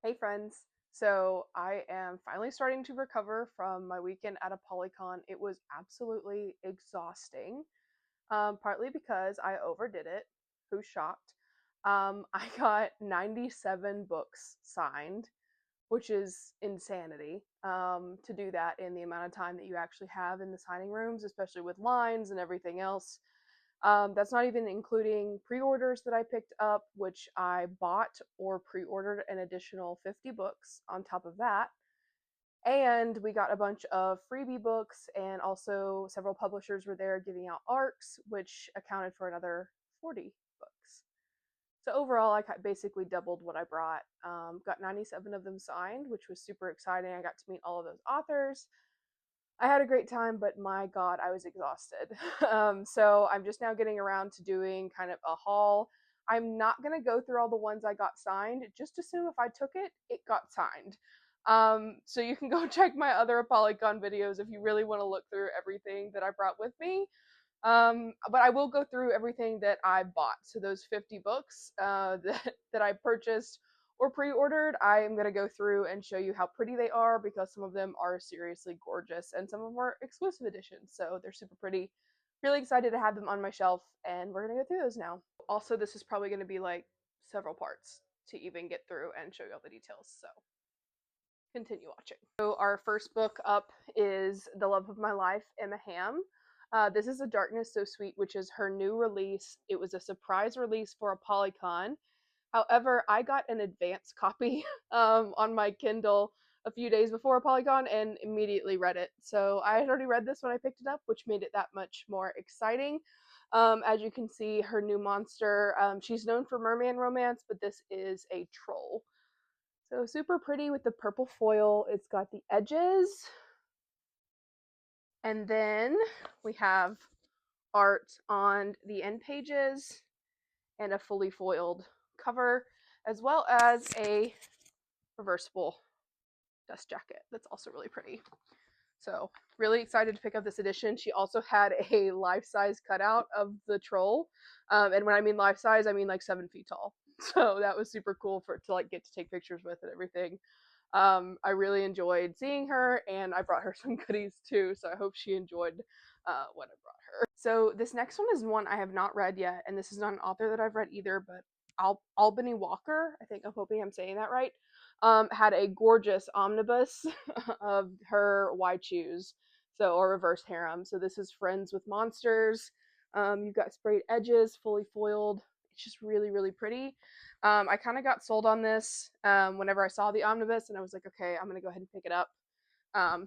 Hey friends. So I am finally starting to recover from my weekend at Apollycon. It was absolutely exhausting, partly because I overdid it. Who's shocked? I got 97 books signed, which is insanity, to do that in the amount of time that you actually have in the signing rooms, especially with lines and everything else. That's not even including pre-orders that I picked up, which I bought or pre-ordered an additional 50 books on top of that. And we got a bunch of freebie books, and also several publishers were there giving out ARCs, which accounted for another 40 books. So overall, I basically doubled what I brought. Got 97 of them signed, which was super exciting. I got to meet all of those authors. I had a great time, but my God, I was exhausted. So I'm just now getting around to doing kind of a haul. I'm not going to go through all the ones I got signed. Just assume if I took it, it got signed. So you can go check my other Apollycon videos if you really want to look through everything that I brought with me. But I will go through everything that I bought. So those 50 books that I purchased or pre-ordered, I am going to go through and show you how pretty they are, because some of them are seriously gorgeous and some of them are exclusive editions. So they're super pretty. Really excited to have them on my shelf, and we're going to go through those now. Also, this is probably going to be like several parts to even get through and show you all the details. So continue watching. So our first book up is The Love of My Life, Emma Hamm. This is A Darkness So Sweet, which is her new release. It was a surprise release for Apollycon. However, I got an advance copy on my Kindle a few days before Apollycon and immediately read it. So I had already read this when I picked it up, which made it that much more exciting. As you can see, her new monster, she's known for merman romance, but this is a troll. So super pretty with the purple foil. It's got the edges. And then we have art on the end pages and a fully foiled cover, as well as a reversible dust jacket that's also really pretty. So really excited to pick up this edition. She also had a life-size cutout of the troll. And when I mean life-size, I mean like 7 feet tall. So that was super cool to like get to take pictures with and everything. I really enjoyed seeing her, and I brought her some goodies too, so I hope she enjoyed what I brought her. So this next one is one I have not read yet, and this is not an author that I've read either, but Albany Walker, I'm hoping I'm saying that right, had a gorgeous omnibus of her Why Choose, or reverse harem. So this is Friends with Monsters. You've got sprayed edges, fully foiled. It's just really, really pretty. I kind of got sold on this whenever I saw the omnibus, and I was like, okay, I'm gonna go ahead and pick it up.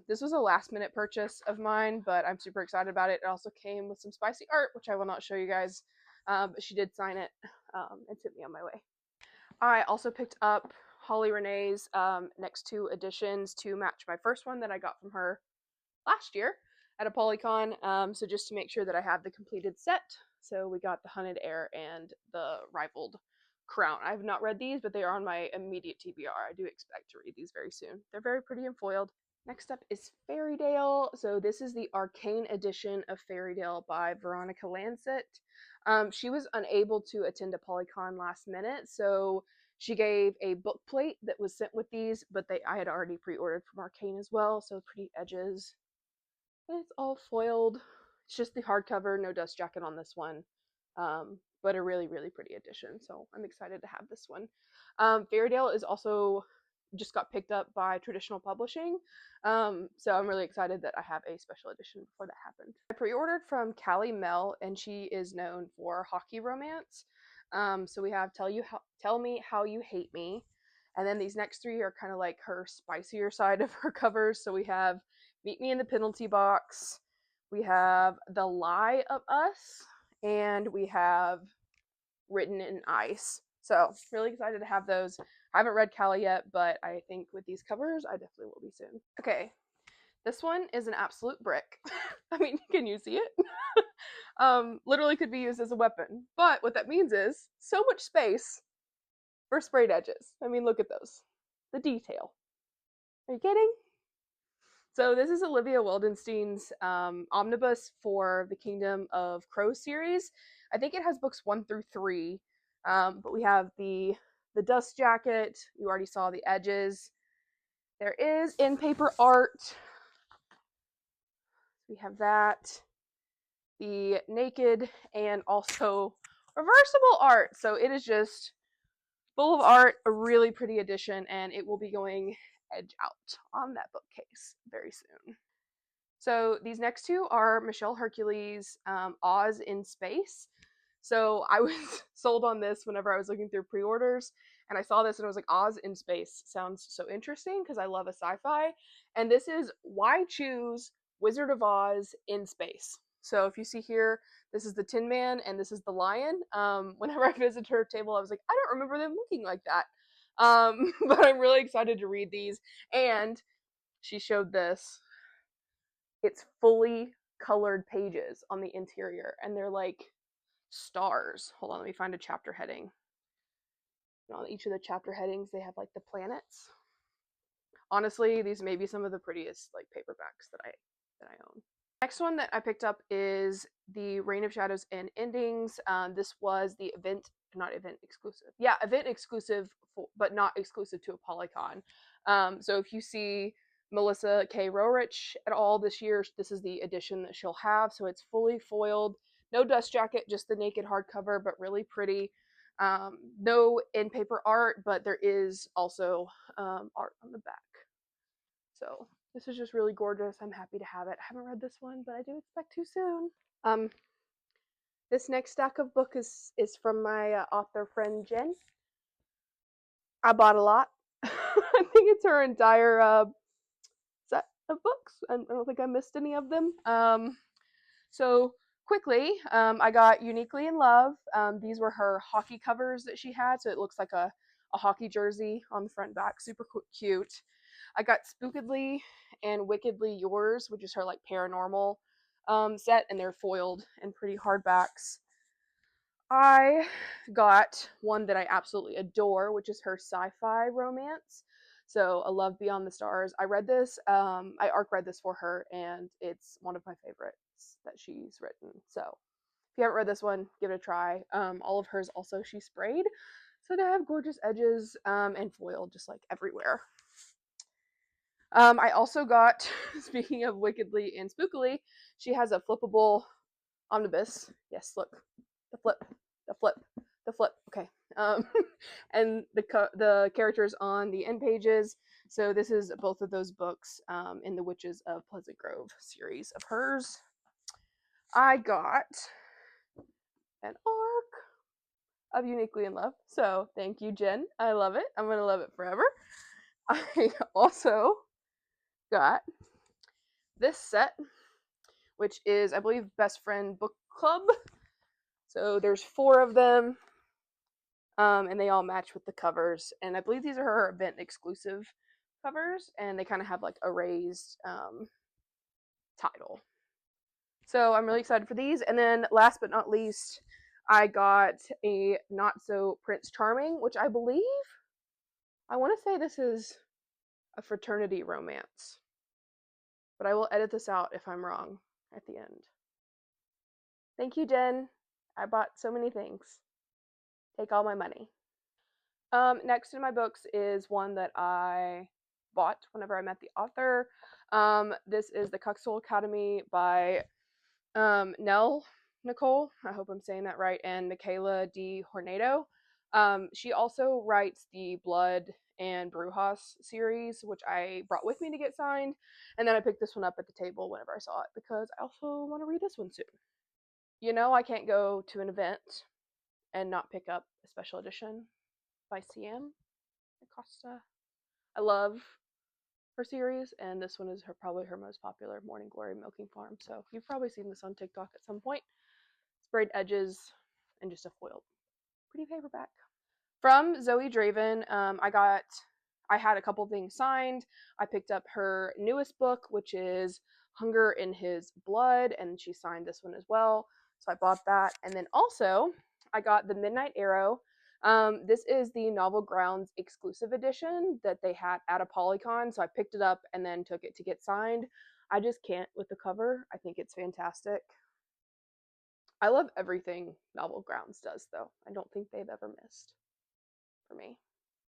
This was a last minute purchase of mine, but I'm super excited about it. It also came with some spicy art, which I will not show you guys, but she did sign it and sent me on my way. I also picked up Holly Renee's next two editions to match my first one that I got from her last year at Apollycon. So just to make sure that I have the completed set. So we got the Hunted Heir and the Rivaled Crown. I have not read these, but they are on my immediate TBR. I do expect to read these very soon. They're very pretty and foiled. Next up is Fairytale. So this is the Arcane edition of Fairytale by Veronica Lancet. She was unable to attend Apollycon last minute, so she gave a book plate that was sent with these, but I had already pre-ordered from Arcane as well, so pretty edges. It's all foiled. It's just the hardcover, no dust jacket on this one, but a really, really pretty edition, so I'm excited to have this one. Fairytale is also just got picked up by Traditional Publishing, so I'm really excited that I have a special edition before that happened. I pre-ordered from Callie Mel, and she is known for hockey romance. So we have Tell Me How You Hate Me, and then these next three are kind of like her spicier side of her covers. So we have Meet Me in the Penalty Box, we have The Lie of Us, and we have Written in Ice. So really excited to have those. I haven't read Callie yet, but I think with these covers, I definitely will be soon. Okay, this one is an absolute brick. I mean, can you see it? Literally could be used as a weapon. But what that means is so much space for sprayed edges. I mean, look at those. The detail. Are you kidding? So this is Olivia Wildenstein's omnibus for the Kingdom of Crow series. I think it has books 1 through 3, but we have the the dust jacket. You already saw the edges. There is in paper art. We have that. The naked and also reversible art. So it is just full of art, a really pretty edition, and it will be going edge out on that bookcase very soon. So these next two are Michelle Hercules' Oz in Space. So I was sold on this whenever I was looking through pre-orders, and I saw this and I was like, Oz in Space sounds so interesting because I love a sci-fi. And this is Why Choose Wizard of Oz in Space. So if you see here, this is the Tin Man and this is the lion. Whenever I visited her table, I was like, I don't remember them looking like that. But I'm really excited to read these. And she showed this. It's fully colored pages on the interior, and they're like stars. Hold on, let me find a chapter heading. And on each of the chapter headings, they have like the planets. Honestly, these may be some of the prettiest like paperbacks that I own. Next one that I picked up is the Reign of Shadows and Endings. This was the not event exclusive. Yeah, event exclusive, but not exclusive to Apollycon. So if you see Melissa K. Rorich at all this year, this is the edition that she'll have. So it's fully foiled, no dust jacket, just the naked hardcover, but really pretty. No in paper art, but there is also art on the back. So this is just really gorgeous. I'm happy to have it. I haven't read this one, but I do expect to soon. This next stack of book is from my author friend Jen. I bought a lot. I think it's her entire set of books. I don't think I missed any of them. So quickly, I got Uniquely in Love. These were her hockey covers that she had, so it looks like a hockey jersey on the front back. Super cute. I got Spookedly and Wickedly Yours, which is her like paranormal set, and they're foiled and pretty hardbacks. I got one that I absolutely adore, which is her sci-fi romance. So, A Love Beyond the Stars. I read this. I ARC read this for her, and it's one of my favorites that she's written. So, if you haven't read this one, give it a try. All of hers also she sprayed, so they have gorgeous edges and foiled just like everywhere. I also got, speaking of Wickedly and Spookily, she has a flippable omnibus. Yes, look, the flip, the flip, the flip. Okay, and the characters on the end pages. So this is both of those books in the Witches of Pleasant Grove series of hers. I got an ARC of Uniquely in Love. So thank you, Jen. I love it. I'm gonna love it forever. I also got this set, which is, I believe, Best Friend Book Club. So there's 4 of them, and they all match with the covers. And I believe these are her event exclusive covers, and they kind of have like a raised title. So I'm really excited for these. And then last but not least, I got a Not So Prince Charming, which I believe, I want to say this is a fraternity romance. But I will edit this out if I'm wrong at the end. Thank you, Jen. I bought so many things. Take all my money. Next in my books is one that I bought whenever I met the author. This is The Cuxel Academy by Nell Nicole. I hope I'm saying that right. And Michaela D. Hornado. She also writes the Blood and Brujas series, which I brought with me to get signed. And then I picked this one up at the table whenever I saw it because I also want to read this one soon. You know, I can't go to an event and not pick up a special edition by CM Acosta. I love her series, and this one is probably her most popular, Morning Glory Milking Farm. So you've probably seen this on TikTok at some point. Sprayed edges and just a foiled, pretty paperback. From Zoe Draven, I had a couple things signed. I picked up her newest book, which is Hunger in His Blood, and she signed this one as well. So I bought that. And then also, I got The Midnight Arrow. This is the Novel Grounds exclusive edition that they had at Apollycon. So I picked it up and then took it to get signed. I just can't with the cover. I think it's fantastic. I love everything Novel Grounds does, though. I don't think they've ever missed for me.